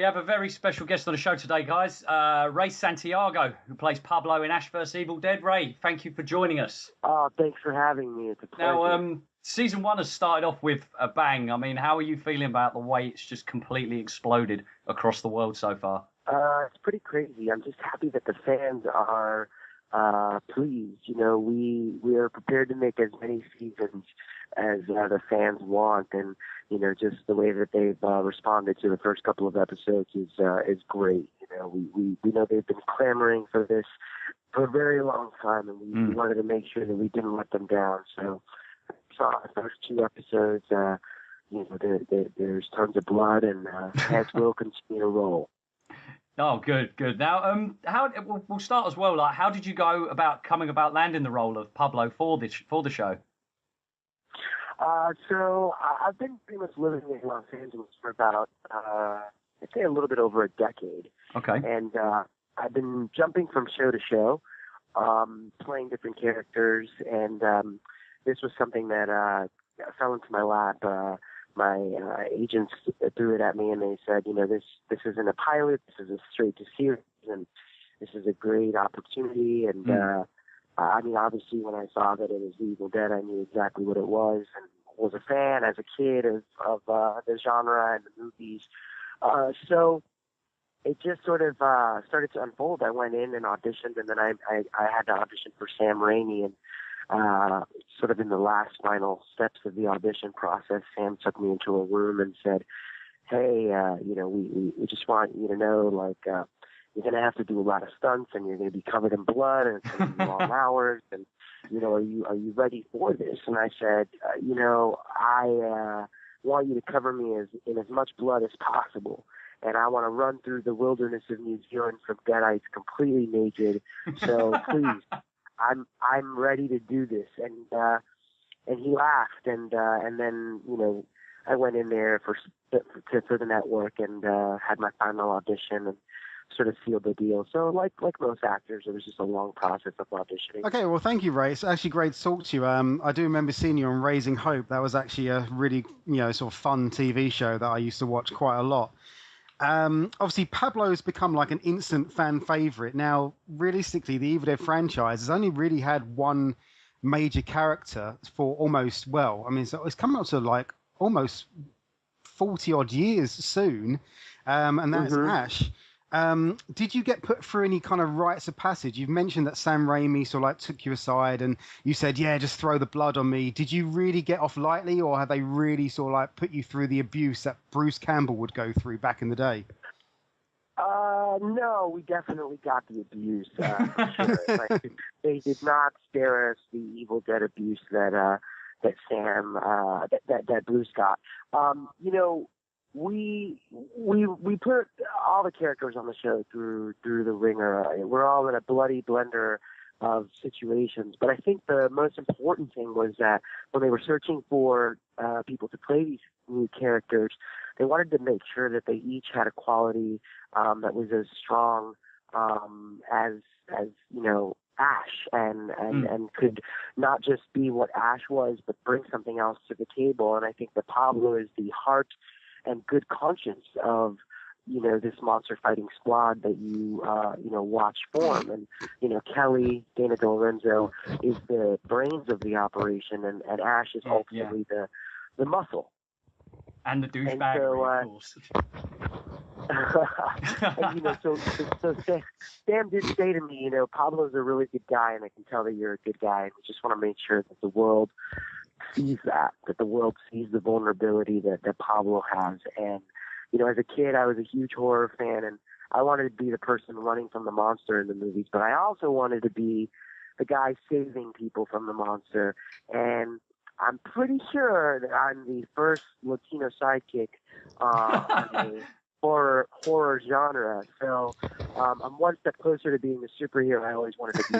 We have a very special guest on the show today, guys. Ray Santiago, who plays Pablo in Ash vs. Evil Dead. Ray, thank you for joining us. Thanks for having me. It's a pleasure. Now, season 1 has started off with a bang. I mean, how are you feeling about the way it's just completely exploded across the world so far? It's pretty crazy. I'm just happy that the fans are pleased. You know, we are prepared to make as many seasons as the fans want, and you know, just the way that they've responded to the first couple of episodes is great. You know, we know they've been clamoring for this for a very long time, and we wanted to make sure that we didn't let them down. So, saw the first 2 episodes. You know, there's tons of blood, and heads will continue to roll. Oh, good. Now, we'll start as well. Like, how did you go about landing the role of Pablo for the show? So I've been pretty much living in Los Angeles for about, I'd say a little bit over a decade. Okay. And I've been jumping from show to show, playing different characters, and this was something that fell into my lap. My agents threw it at me, and they said, you know, this isn't a pilot, this is a straight to series, and this is a great opportunity. And I mean, obviously, when I saw that it was Evil Dead, I knew exactly what it was, and was a fan as a kid of the genre and the movies. So it just sort of started to unfold. I went in and auditioned, and then I had to audition for Sam Raimi, and sort of in the last final steps of the audition process, Sam took me into a room and said, hey, you know, we just want you to know, like, you're going to have to do a lot of stunts, and you're going to be covered in blood, and it's going to be long hours, and, you know, are you ready for this? And I said, you know, I want you to cover me in as much blood as possible, and I want to run through the wilderness of New Zealand from Deadites completely naked, so please, I'm ready to do this. And he laughed, and then, you know, I went in there for the network and had my final audition and sort of sealed the deal. So like most actors, it was just a long process of auditioning. Okay, well, thank you, Ray. It's actually great to talk to you. I do remember seeing you on Raising Hope. That was actually a really, you know, sort of fun TV show that I used to watch quite a lot. Obviously, Pablo's become like an instant fan favorite. Now, realistically, the Evil Dead franchise has only really had one major character for almost, well, I mean, so it's coming up to like almost 40 odd years soon, and that's Ash. Did you get put through any kind of rites of passage? You've mentioned that Sam Raimi sort of like took you aside and you said, yeah, just throw the blood on me. Did you really get off lightly, or have they really sort of like put you through the abuse that Bruce Campbell would go through back in the day? No, we definitely got the abuse. For sure. Like, they did not spare us the Evil Dead abuse that Sam, that Bruce got. You know, we put all the characters on the show through the ringer. We're all in a bloody blender of situations. But I think the most important thing was that when they were searching for people to play these new characters, they wanted to make sure that they each had a quality that was as strong as you know, Ash, and could not just be what Ash was, but bring something else to the table. And I think that Pablo is the heart and good conscience of, you know, this monster fighting squad that you know, watch form. And, you know, Kelly, Dana DeLorenzo, is the brains of the operation, and Ash is ultimately the muscle. And the douchebag, of course. And, you know, so Sam did say to me, you know, Pablo's a really good guy, and I can tell that you're a good guy, and we just want to make sure that the world sees that the world sees the vulnerability that Pablo has. And, you know, as a kid, I was a huge horror fan, and I wanted to be the person running from the monster in the movies, but I also wanted to be the guy saving people from the monster. And I'm pretty sure that I'm the first Latino sidekick on a horror genre. So I'm one step closer to being the superhero I always wanted to be.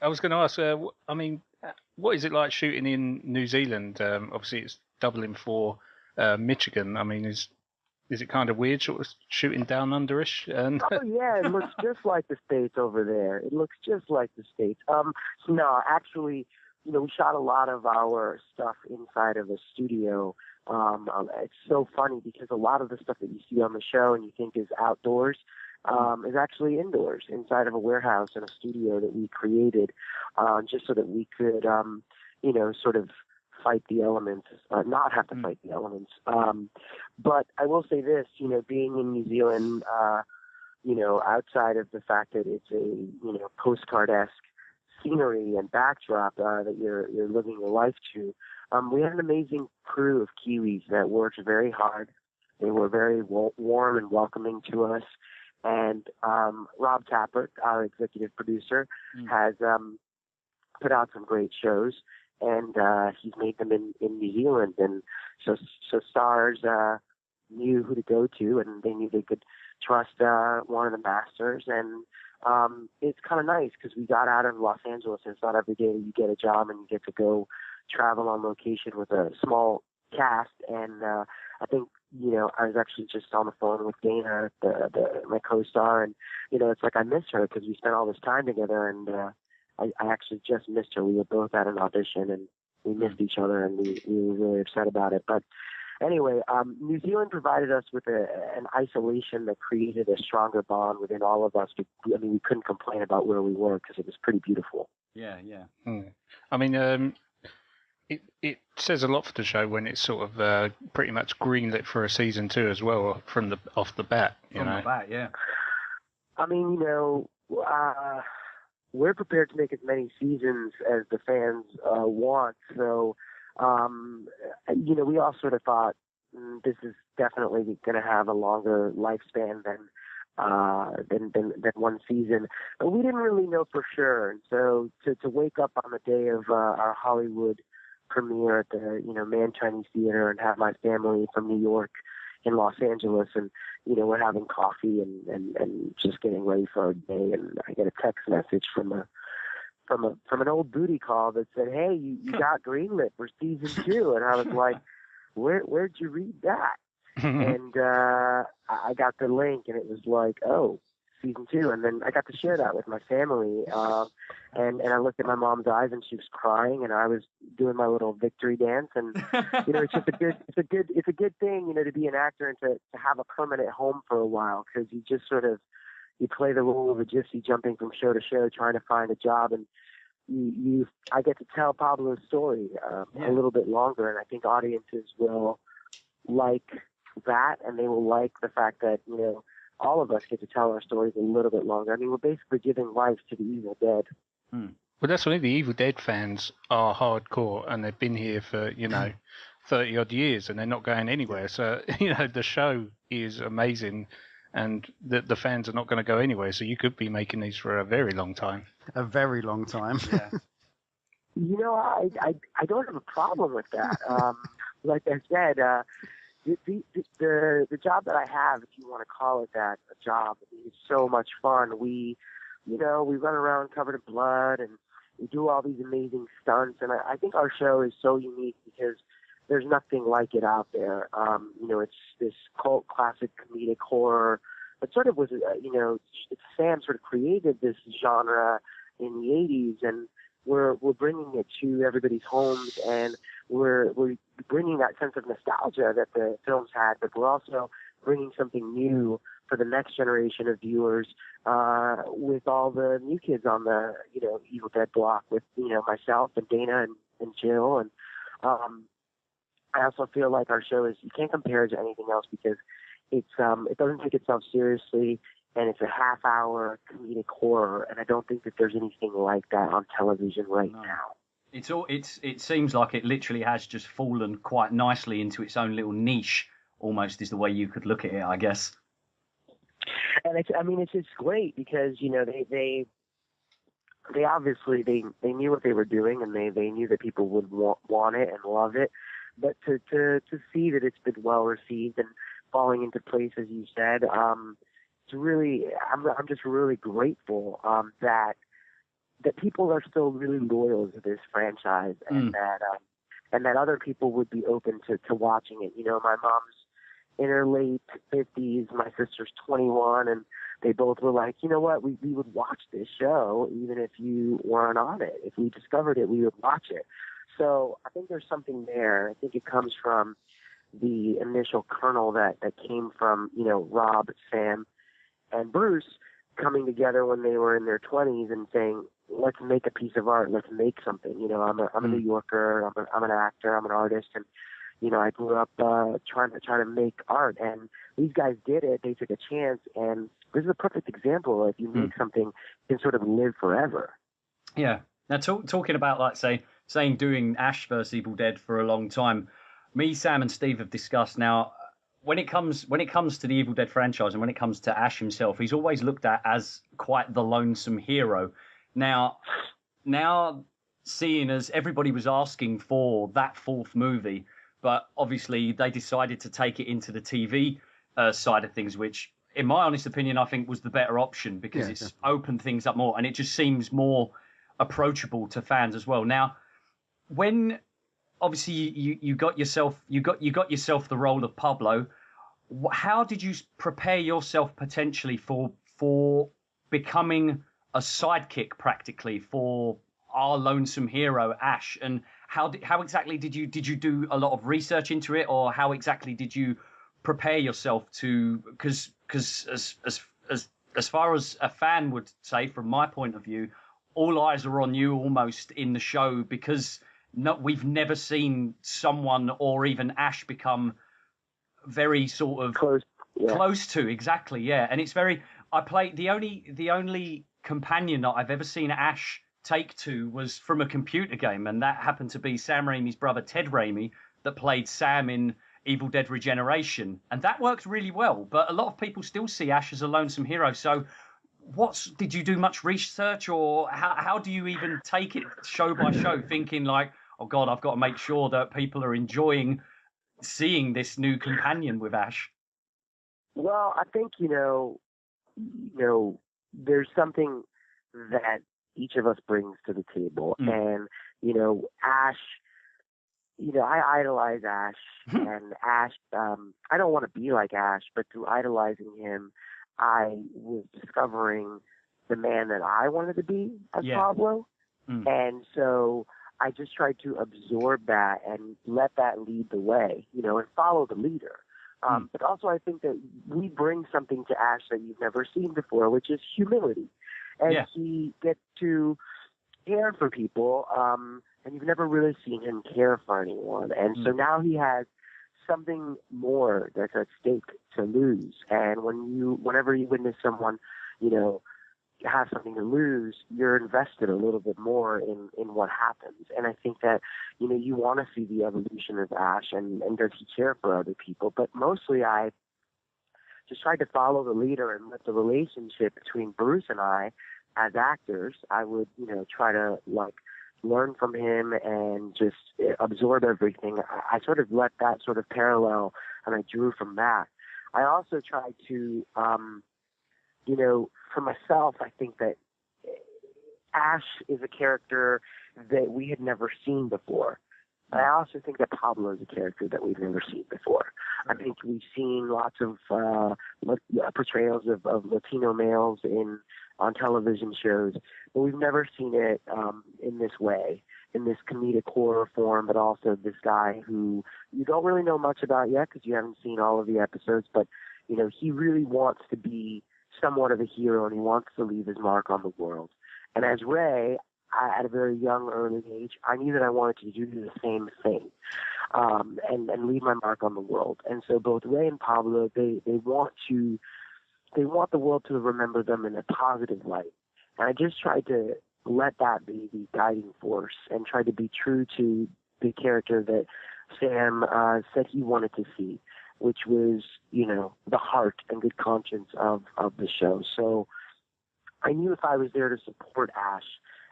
I was going to ask, I mean, what is it like shooting in New Zealand? Obviously, it's doubling for Michigan. I mean, is it kind of weird sort of shooting down underish? And oh, yeah, it looks just like the States over there. It looks just like the States. No, actually, we shot a lot of our stuff inside of a studio. It's so funny because a lot of the stuff that you see on the show and you think is outdoors is actually indoors inside of a warehouse and a studio that we created just so that we could, sort of fight the elements, not have to fight the elements. But I will say this, being in New Zealand, outside of the fact that it's a, postcard-esque scenery and backdrop that you're living your life to, we had an amazing crew of Kiwis that worked very hard. They were very warm and welcoming to us. And Rob Tappert, our executive producer, has put out some great shows, and he's made them in New Zealand. And so stars knew who to go to, and they knew they could trust one of the masters. And it's kind of nice because we got out in Los Angeles, and it's not every day you get a job and you get to go travel on location with a small cast. And I think, I was actually just on the phone with Dana, my co-star, and, it's like I miss her because we spent all this time together, and I actually just missed her. We were both at an audition, and we missed each other, and we were really upset about it. But anyway, New Zealand provided us with an isolation that created a stronger bond within all of us. We couldn't complain about where we were because it was pretty beautiful. Yeah, yeah. I mean, it says a lot for the show when it's sort of pretty much greenlit for a season 2 as well off the bat. From the bat, yeah. I mean, we're prepared to make as many seasons as the fans want. So, we all sort of thought this is definitely going to have a longer lifespan than one season. But we didn't really know for sure. And so to wake up on the day of our Hollywood premiere at the Man Chinese Theater and have my family from New York in Los Angeles, and we're having coffee and just getting ready for our day, and I get a text message from an old booty call that said, "Hey, you got greenlit for season 2," and I was like, "Where'd you read that?" And I got the link, and it was like, "Oh, season 2," and then I got to share that with my family, and I looked at my mom's eyes, and she was crying, and I was doing my little victory dance, and it's just it's a good thing, to be an actor and to have a permanent home for a while, because you just sort of you play the role of a gypsy jumping from show to show trying to find a job, and I get to tell Pablo's story a little bit longer, and I think audiences will like that, and they will like the fact that all of us get to tell our stories a little bit longer. I mean, we're basically giving life to the Evil Dead. Well, that's why the Evil Dead fans are hardcore, and they've been here for 30 odd years, and they're not going anywhere. So the show is amazing, and the fans are not going to go anywhere. So you could be making these for a very long time. A very long time. Yeah. I don't have a problem with that. Like I said, the job that I have, if you want to call it that, a job, is so much fun. We run around covered in blood, and we do all these amazing stunts. And I think our show is so unique because there's nothing like it out there. It's this cult classic comedic horror. It sort of was, Sam sort of created this genre in the 80s, and we're bringing it to everybody's homes, and we're bringing that sense of nostalgia that the films had, but we're also bringing something new for the next generation of viewers with all the new kids on the Evil Dead block with myself and Dana and Jill, and I also feel like our show you can't compare it to anything else because it doesn't take itself seriously, and it's a half-hour comedic horror, and I don't think that there's anything like that on television now. It seems like it literally has just fallen quite nicely into its own little niche, almost is the way you could look at it, I guess. And it's just great because they obviously they knew what they were doing, and they knew that people would want it and love it, but to see that it's been well received and falling into place, as you said, it's really I'm just really grateful that people are still really loyal to this franchise, and that other people would be open to watching it. My mom's in her late 50s, my sister's 21, and they both were like, you know what, we would watch this show even if you weren't on it. If we discovered it, we would watch it. So I think there's something there. I think it comes from the initial kernel that came from, you know, Rob, Sam, and Bruce coming together when they were in their 20s and saying, let's make a piece of art, let's make something. You know, I'm a New Yorker, I'm an actor, I'm an artist, and you know, I grew up trying to make art, and these guys did it. They took a chance, and this is a perfect example. If you make something, it can sort of live forever. Yeah. Now, talking about, like, saying doing Ash vs. Evil Dead for a long time, me, Sam, and Steve have discussed now, when it comes to the Evil Dead franchise and when it comes to Ash himself, he's always looked at as quite the lonesome hero. Now seeing as everybody was asking for that fourth movie, but obviously they decided to take it into the TV side of things, which, in my honest opinion, I think was the better option because it's opened things up more and it just seems more approachable to fans as well. Now, when obviously you got yourself the role of Pablo, how did you prepare yourself potentially for becoming a sidekick practically for our lonesome hero Ash? And how exactly did you do a lot of research into it, or how exactly did you prepare yourself to, because as far as a fan would say, from my point of view, all eyes are on you almost in the show because we've never seen someone or even Ash become very sort of close to, exactly, yeah. And it's very, I played the only companion that I've ever seen Ash take to was from a computer game, and that happened to be Sam Raimi's brother Ted Raimi that played Sam in Evil Dead Regeneration, and that worked really well. But a lot of people still see Ash as a lonesome hero. So did you do much research, or how do you even take it show by show, thinking like, oh God, I've got to make sure that people are enjoying seeing this new companion with Ash? Well, I think, you know, there's something that each of us brings to the table. And, you know, Ash, you know, I idolize Ash, and Ash, I don't want to be like Ash, but through idolizing him, I was discovering the man that I wanted to be as Pablo. And so I just tried to absorb that and let that lead the way, you know, and follow the leader. But also I think that we bring something to Ash that you've never seen before, which is humility. And he gets to care for people, and you've never really seen him care for anyone. And so now he has something more that's at stake to lose. And whenever you witness someone, you know, have something to lose, you're invested a little bit more in what happens. And I think that, you know, you want to see the evolution of Ash and does he care for other people. But mostly I just tried to follow the leader and let the relationship between Bruce and I as actors, I would, you know, try to like learn from him and just absorb everything. I sort of let that sort of parallel, and I drew from that. I also tried to, you know, for myself, I think that Ash is a character that we had never seen before. I also think that Pablo is a character that we've never seen before. I think we've seen lots of portrayals of Latino males on television shows, but we've never seen it in this way, in this comedic horror form, but also this guy who you don't really know much about yet because you haven't seen all of the episodes, but, you know, he really wants to be somewhat of a hero, and he wants to leave his mark on the world. And as Ray, at a very young, early age, I knew that I wanted to do the same thing, and leave my mark on the world. And so both Ray and Pablo, they want the world to remember them in a positive light. And I just tried to let that be the guiding force and try to be true to the character that Sam said he wanted to see, which was, you know, the heart and good conscience of the show. So I knew if I was there to support Ash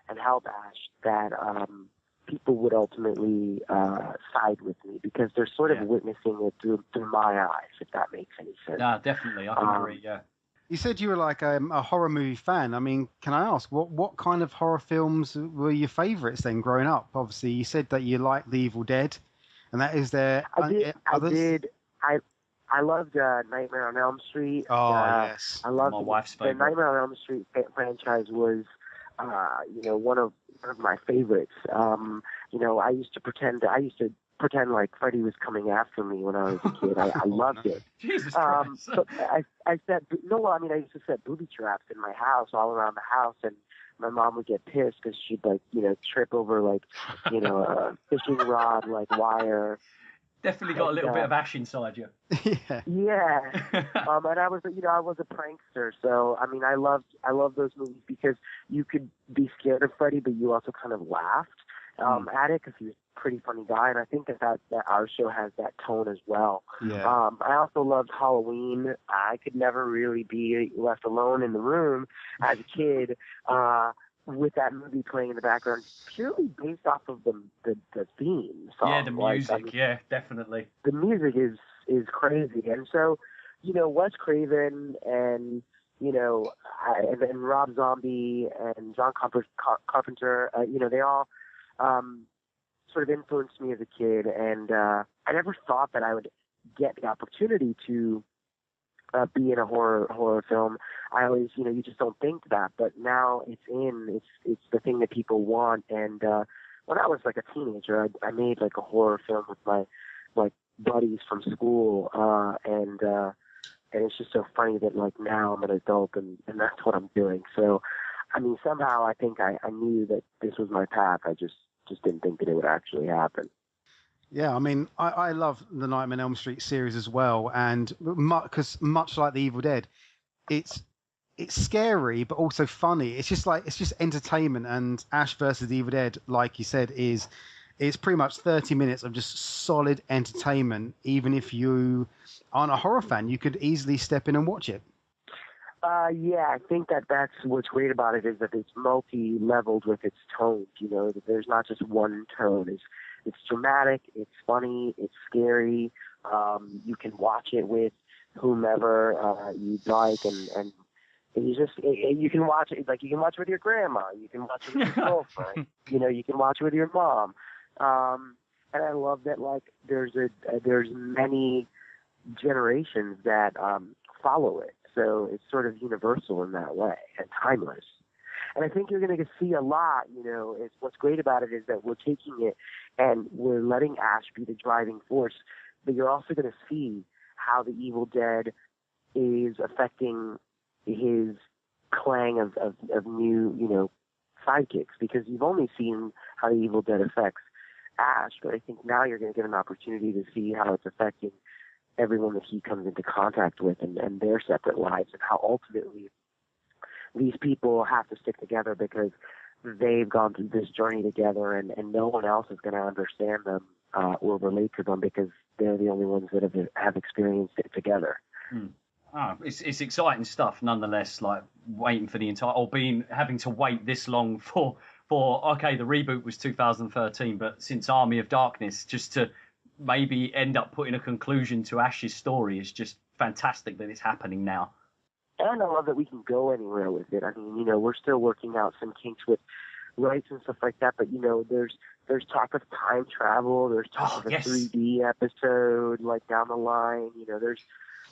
and help Ash, that people would ultimately side with me because they're sort of witnessing it through my eyes, if that makes any sense. Yeah, definitely. I can agree, yeah. You said you were like a horror movie fan. I mean, can I ask, what kind of horror films were your favourites then growing up? Obviously, you said that you liked The Evil Dead, and that is there I I loved Nightmare on Elm Street. Oh, yes. I loved My wife's the favorite. Nightmare on Elm Street franchise was, one of my favorites. I used to pretend like Freddy was coming after me when I was a kid. I loved it. Jesus Christ. But I used to set booby traps in my house, all around the house, and my mom would get pissed because she'd trip over a fishing rod, wire. Definitely got a little bit of ash inside you. Yeah. Yeah. And I was a prankster, so I love those movies because you could be scared of Freddy, but you also kind of laughed at it because he was a pretty funny guy, and I think that our show has that tone as well. Yeah. I also loved Halloween. I could never really be left alone in the room as a kid with that movie playing in the background, purely based off of the theme song. Yeah, the music. Yeah, definitely. The music is crazy, and so Wes Craven and and Rob Zombie and John Carpenter, they all sort of influenced me as a kid, and I never thought that I would get the opportunity to be in a horror film. I always, you just don't think that, but now it's the thing that people want. And when I was a teenager, I made a horror film with my buddies from school, and it's just so funny that now I'm an adult and that's what I'm doing. So, somehow I think I knew that this was my path. I just didn't think that it would actually happen. Yeah, I love the Nightmare on Elm Street series as well, and because much like The Evil Dead, it's scary but also funny. It's just entertainment. And Ash versus the Evil Dead, like you said, is pretty much 30 minutes of just solid entertainment. Even if you aren't a horror fan, you could easily step in and watch it. Yeah, I think that's what's great about it is that it's multi-leveled with its tones. That there's not just one tone. It's dramatic, it's funny, it's scary. You can watch it with whomever you'd like, and you can watch it you can watch it with your grandma, you can watch it with your girlfriend, you can watch it with your mom. And I love that there's many generations that follow it, so it's sort of universal in that way and timeless. And I think you're going to see a lot, what's great about it is that we're taking it and we're letting Ash be the driving force, but you're also going to see how the Evil Dead is affecting his clang of new, sidekicks, because you've only seen how the Evil Dead affects Ash, but I think now you're going to get an opportunity to see how it's affecting everyone that he comes into contact with and their separate lives, and how ultimately these people have to stick together because they've gone through this journey together, and no one else is going to understand them or relate to them because they're the only ones that have experienced it together. It's exciting stuff nonetheless, waiting for the entire, or having to wait this long for okay, the reboot was 2013, but since Army of Darkness, just to maybe end up putting a conclusion to Ash's story is just fantastic that it's happening now. And I love that we can go anywhere with it. We're still working out some kinks with rights and stuff like that, but there's talk of time travel, there's talk of a 3D episode down the line.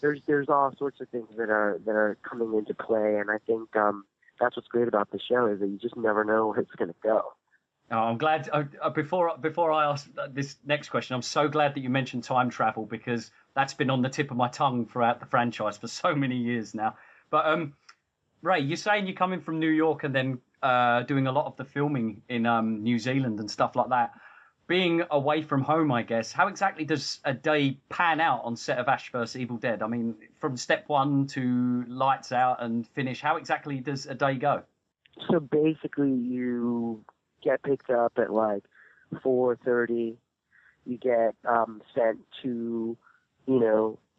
There's all sorts of things that are coming into play, and I think that's what's great about the show is that you just never know where it's going to go. Oh, I'm glad. Before I ask this next question, I'm so glad that you mentioned time travel, because that's been on the tip of my tongue throughout the franchise for so many years now. But Ray, you're saying you're coming from New York and then doing a lot of the filming in New Zealand and stuff like that. Being away from home, I guess, how exactly does a day pan out on set of Ash vs. Evil Dead? From step one to lights out and finish, how exactly does a day go? So basically, you get picked up at 4:30. You get sent to,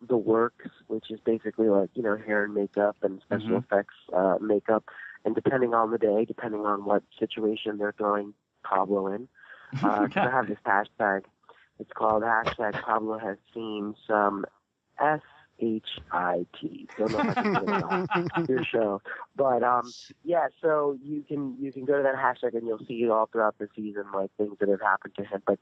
the works, which is basically hair and makeup and special effects makeup. And depending on the day, depending on what situation they're throwing Pablo in, I have this hashtag. It's called #Pablo has seen some HIT. Don't know if I can put it on your show, but yeah. So you can go to that hashtag and you'll see it all throughout the season, like things that have happened to him. But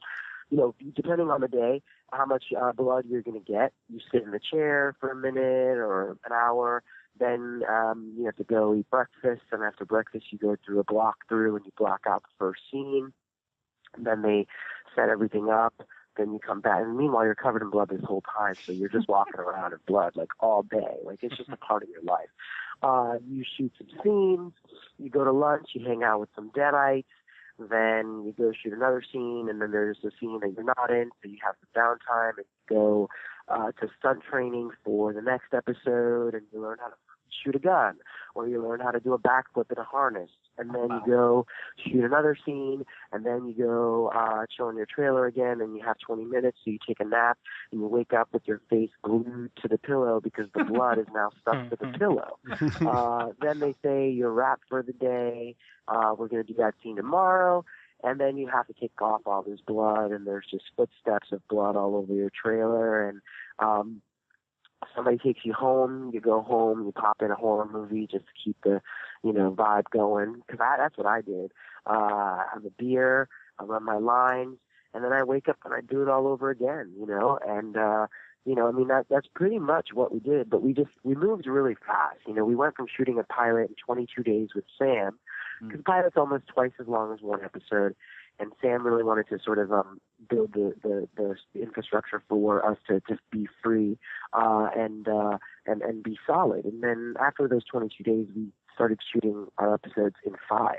depending on the day, how much blood you're going to get. You sit in the chair for a minute or an hour. Then you have to go eat breakfast, and after breakfast, you go through a block through and you block out the first scene. And then they set everything up. Then you come back, and meanwhile you're covered in blood this whole time, so you're just walking around in blood like all day. Like it's just a part of your life. You shoot some scenes, you go to lunch, you hang out with some Deadites, then you go shoot another scene, and then there's a scene that you're not in, so you have some downtime, and you go to stunt training for the next episode, and you learn how to shoot a gun, or you learn how to do a backflip in a harness, and then you go shoot another scene, and then you go chill in your trailer again, and you have 20 minutes, so you take a nap, and you wake up with your face glued to the pillow because the blood is now stuck to the pillow. Then they say you're wrapped for the day, we're going to do that scene tomorrow, and then you have to kick off all this blood, and there's just footsteps of blood all over your trailer, and somebody takes you home, you go home, you pop in a horror movie just to keep the, vibe going. Because that's what I did. I have a beer, I run my lines, and then I wake up and I do it all over again, And, that's pretty much what we did. But we moved really fast. We went from shooting a pilot in 22 days with Sam, because the pilot's almost twice as long as one episode. And Sam really wanted to sort of build the infrastructure for us to just be free and be solid. And then after those 22 days, we started shooting our episodes in 5.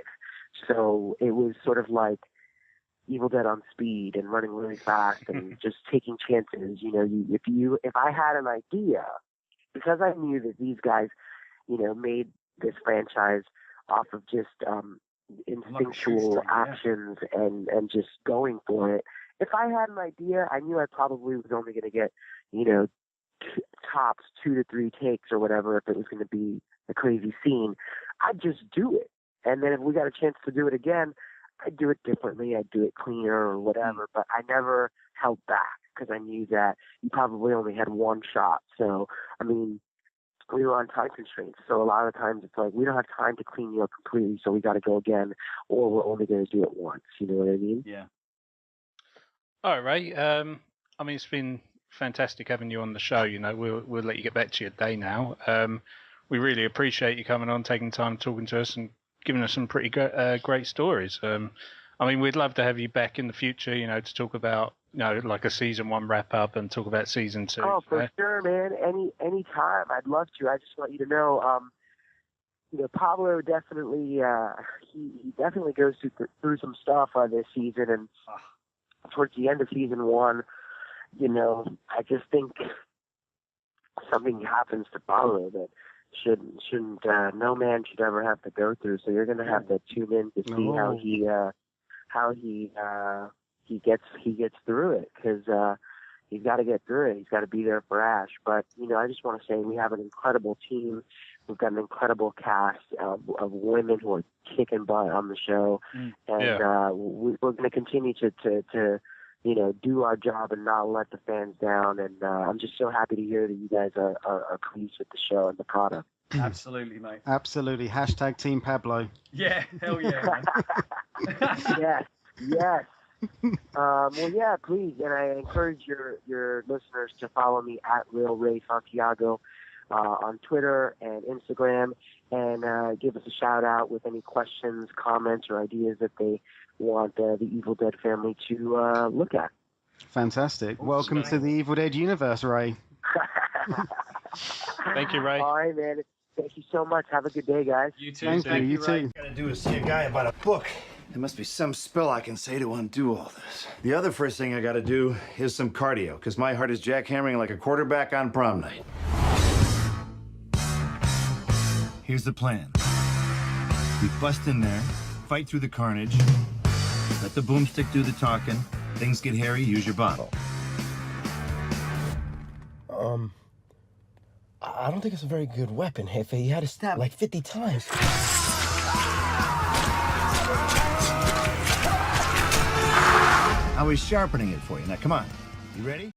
So it was sort of like Evil Dead on speed and running really fast and just taking chances. If I had an idea, because I knew that these guys, made this franchise off of just instinctual actions and just going for it. If I had an idea, I knew I probably was only going to get, tops 2 to 3 takes or whatever. If it was going to be a crazy scene, I'd just do it. And then if we got a chance to do it again, I'd do it differently. I'd do it cleaner or whatever. But I never held back because I knew that you probably only had one shot. So, we were on time constraints. So a lot of times it's like, we don't have time to clean you up completely, so we got to go again, or we're only going to do it once. You know what I mean? Yeah. All right, Ray. It's been fantastic having you on the show. We'll let you get back to your day now. We really appreciate you coming on, taking time talking to us and giving us some pretty great stories. We'd love to have you back in the future, to talk about, like a season 1 wrap up and talk about season 2. Oh, for sure, man. Any time. I'd love to. I just want you to know, Pablo definitely, he definitely goes through some stuff this season, and towards the end of season 1, I just think something happens to Pablo that shouldn't no man should ever have to go through. So you're going to have to tune in to see how he gets through it, because he's got to get through it. He's got to be there for Ash. But I just want to say we have an incredible team. We've got an incredible cast of women who are kicking butt on the show, and we're going to continue to do our job and not let the fans down. And I'm just so happy to hear that you guys are pleased with the show and the product. Absolutely, mate. Absolutely. Hashtag Team Pablo. Yeah, hell yeah, man. Yes. Well, yeah, please. And I encourage your listeners to follow me at Real Ray Santiago on Twitter and Instagram, and give us a shout out with any questions, comments, or ideas that they want the Evil Dead family to look at. Fantastic. Welcome to the Evil Dead universe, Ray. Thank you, Ray. All right, man. Thank you so much. Have a good day, guys. You too. Thank you. You too. What I gotta do is see a guy about a book. There must be some spell I can say to undo all this. The other first thing I gotta do is some cardio, because my heart is jackhammering like a quarterback on prom night. Here's the plan. We bust in there, fight through the carnage, let the boomstick do the talking. Things get hairy, use your bottle. I don't think it's a very good weapon, Hefe. He had to stab like 50 times. I was sharpening it for you. Now, come on. You ready?